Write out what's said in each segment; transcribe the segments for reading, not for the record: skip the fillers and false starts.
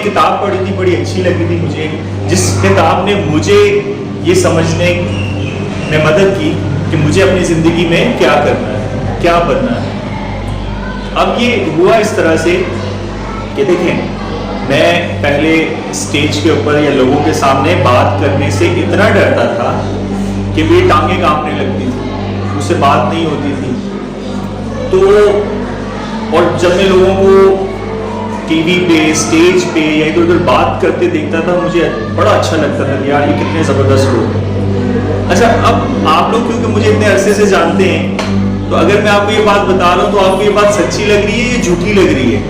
کتاب پڑھی تھی, بڑی اچھی لگی تھی مجھے, جس کتاب نے مجھے یہ سمجھنے میں مدد کی کہ مجھے اپنی زندگی میں کیا کرنا ہے, کیا بننا ہے. اب یہ ہوا اس طرح سے کہ دیکھیں, میں پہلے اسٹیج کے اوپر یا لوگوں کے سامنے بات کرنے سے اتنا ڈرتا تھا کہ میری ٹانگیں کانپنے لگتی تھی, مجھ سے بات نہیں ہوتی تھی. تو اور جب میں لوگوں کو ٹی وی پہ, اسٹیج پہ یا ادھر ادھر بات کرتے دیکھتا تھا, مجھے بڑا اچھا لگتا تھا کہ یار یہ کتنے زبردست لوگ ہیں. اچھا, اب آپ لوگ کیونکہ مجھے اتنے عرصے سے جانتے ہیں, تو اگر میں آپ کو یہ بات بتا رہا ہوں تو آپ کو یہ بات سچی لگ رہی ہے یا جھوٹی لگ رہی ہے؟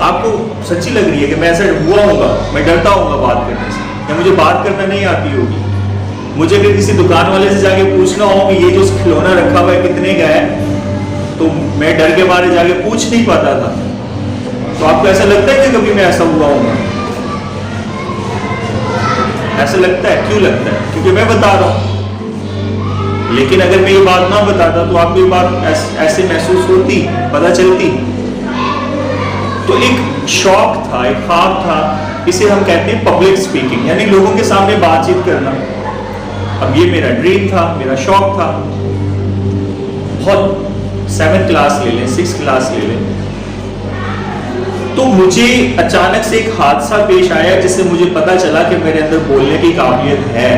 آپ کو سچی لگ رہی ہے کہ میں ایسا ہوا ہوگا, میں ڈرتا ہوں گا بات کرنے سے, یا مجھے بات کرنا نہیں آتی ہوگی. مجھے اگر کسی دکان والے سے جا کے پوچھنا ہو کہ یہ جو کھلونا رکھا ہوا ہے کتنے کا ہے, تو میں ڈر کے مارے جا کے پوچھ نہیں پاتا تھا. تو آپ کو ایسا لگتا ہے کہ کبھی میں ایسا ہوا ہوں گا؟ ایسا لگتا ہے. کیوں لگتا ہے؟ کیونکہ میں بتا رہا ہوں. لیکن اگر میں یہ بات نہ بتاتا تو آپ کو یہ بات ایسے محسوس ہوتی, پتہ چلتی. تو ایک شوق تھا, ایک خواب تھا, اسے ہم کہتے ہیں پبلک اسپیکنگ, یعنی لوگوں کے سامنے بات چیت کرنا. اب یہ میرا ڈریم تھا, میرا شوق تھا. بہت 7th کلاس لے لیں, 6th کلاس لے لیں, تو مجھے اچانک سے ایک حادثہ پیش آیا جس سے مجھے پتا چلا کہ میرے اندر بولنے کی قابلیت ہے.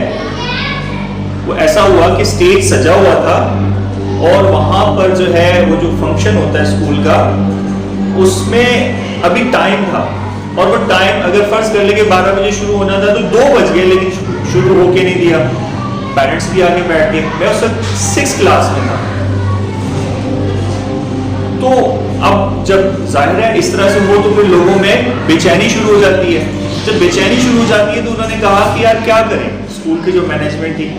وہ ایسا ہوا کہ اسٹیج سجا ہوا تھا اور وہاں پر جو ہے وہ جو فنکشن ہوتا ہے اسکول کا, اس میں ابھی ٹائم تھا, اور وہ ٹائم اگر فرض کر لے کہ 12 بجے شروع ہونا تھا تو 2 بج گئے, لیکن شروع ہو کے نہیں دیا. پیرنٹس بھی آگے بیٹھ گئے. میں اس وقت 6th کلاس میں تھا. تو اب جب ظاہر ہے اس طرح سے ہو تو پھر لوگوں میں بے چینی شروع ہو جاتی ہے. جب بے چینی شروع ہو جاتی ہے تو انہوں نے کہا کہ یار کیا کریں. اسکول کی جو مینجمنٹ تھی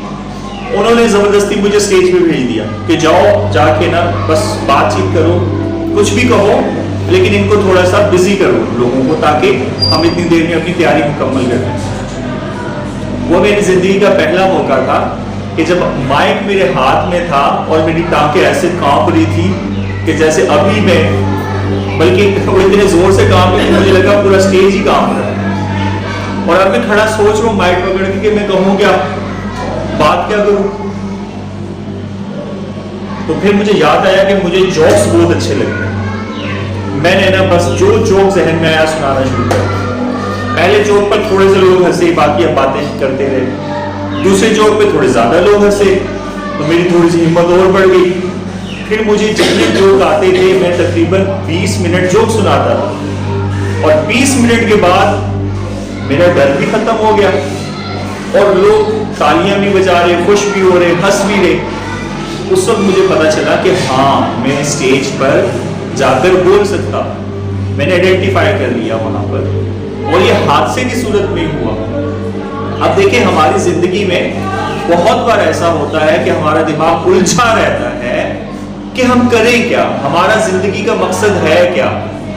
انہوں نے زبردستی مجھے اسٹیج پہ بھیج دیا کہ جاؤ, جا کے نا بس بات چیت کرو, کچھ بھی کہو, لیکن ان کو تھوڑا سا بزی کرو لوگوں کو, تاکہ ہم اتنی دیر میں اپنی تیاری مکمل کر لیں. وہ میری زندگی کا پہلا موقع تھا کہ جب مائک میرے ہاتھ میں تھا اور میری ٹانکیں ایسے کانپ رہی تھی کہ جیسے ابھی میں, بلکہ وہ اتنے زور سے کانپ رہی تھی مجھے لگا پورا اسٹیج ہی کانپ رہا ہے. اور اب میں کھڑا سوچ رہا ہوں مائک پکڑ کے کہ میں کہوں کیا, بات کیا کروں. تو پھر مجھے یاد آیا کہ مجھے جوکس بہت اچھے لگتے ہیں. میں نے نا بس جو جوک ذہن میں آیا سنانا شروع کیا. پہلے جوک پر تھوڑے سے لوگ ہنسے, باقی اب باتیں کرتے رہے. دوسرے جوک پہ تھوڑے زیادہ لوگ ہنسے تو میری تھوڑی سی ہمت اور بڑھ گئی. پھر مجھے جتنے جوک آتے تھے میں تقریباً 20 منٹ جوک سناتا تھا, اور 20 منٹ کے بعد میرا ڈر بھی ختم ہو گیا اور لوگ تالیاں بھی بجا رہے, خوش بھی ہو رہے, ہنس بھی رہے. اس وقت مجھے پتا چلا کہ ہاں میں اسٹیج پر جا کر بول سکتا. میں نے آئیڈینٹیفائی کر لیا وہاں پر, اور یہ حادثے کی صورت میں ہوا. اب دیکھیں ہماری زندگی میں بہت بار ایسا ہوتا ہے کہ ہمارا دماغ الجھا رہتا ہے کہ ہم کریں کیا, ہمارا زندگی کا مقصد ہے کیا,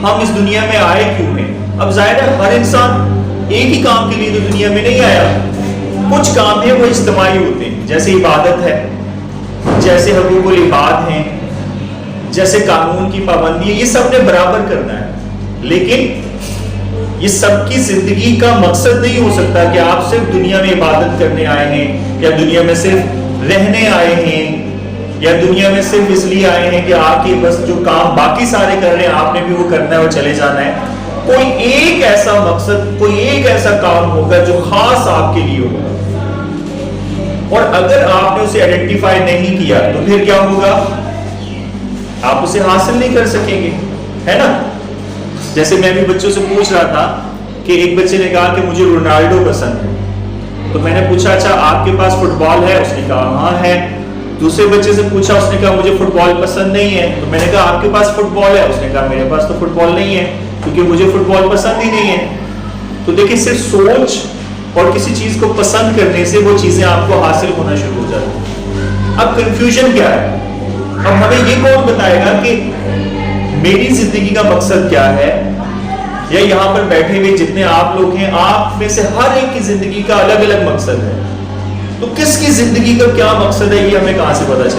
ہم اس دنیا میں آئے کیوں ہیں. اب ظاہر ہے ہر انسان ایک ہی کام کے لیے تو دنیا میں نہیں آیا. کچھ کام ہیں وہ اجتماعی ہوتے ہیں, جیسے عبادت ہے, جیسے حقوق العباد ہیں, جیسے قانون کی پابندی ہے. یہ سب نے برابر کرنا ہے, لیکن یہ سب کی زندگی کا مقصد نہیں ہو سکتا کہ آپ صرف دنیا میں عبادت کرنے آئے ہیں, یا دنیا میں صرف رہنے آئے ہیں, یا دنیا میں صرف اس لیے آئے ہیں کہ آپ کے بس جو کام باقی سارے کر رہے ہیں آپ نے بھی وہ کرنا ہے اور چلے جانا ہے. کوئی ایک ایسا مقصد, کوئی ایک ایسا کام ہوگا جو خاص آپ کے لیے ہوگا, اور اگر آپ نے اسے آئیڈینٹیفائی نہیں کیا تو پھر کیا ہوگا, آپ اسے حاصل نہیں کر سکیں گے, ہے نا. جیسے میں بھی بچوں سے پوچھ رہا تھا کہ ایک بچے نے کہا کہ مجھے رونالڈو پسند ہے, تو میں نے پوچھا اچھا آپ کے پاس فٹ بال ہے, اس نے کہا ہاں ہے. دوسرے بچے سے پوچھا, اس نے کہا مجھے فٹ بال پسند نہیں ہے, تو میں نے کہا آپ کے پاس فٹ بال ہے, اس نے کہا میرے پاس تو فٹ بال نہیں ہے کیونکہ مجھے فٹ بال پسند ہی نہیں ہے. تو دیکھیں صرف سوچ اور کسی چیز کو پسند کرنے سے وہ چیزیں آپ کو حاصل ہونا شروع ہو جاتی ہیں. اب کنفیوژن کیا ہے, اب ہمیں یہ کون بتائے گا کہ میری زندگی کا مقصد کیا ہے, یا یہاں پر بیٹھے ہوئے جتنے آپ لوگ ہیں آپ میں سے ہر ایک کی زندگی کا الگ الگ مقصد ہے. تو کس کی زندگی کا کیا مقصد ہے یہ ہمیں کہاں سے پتا چلے؟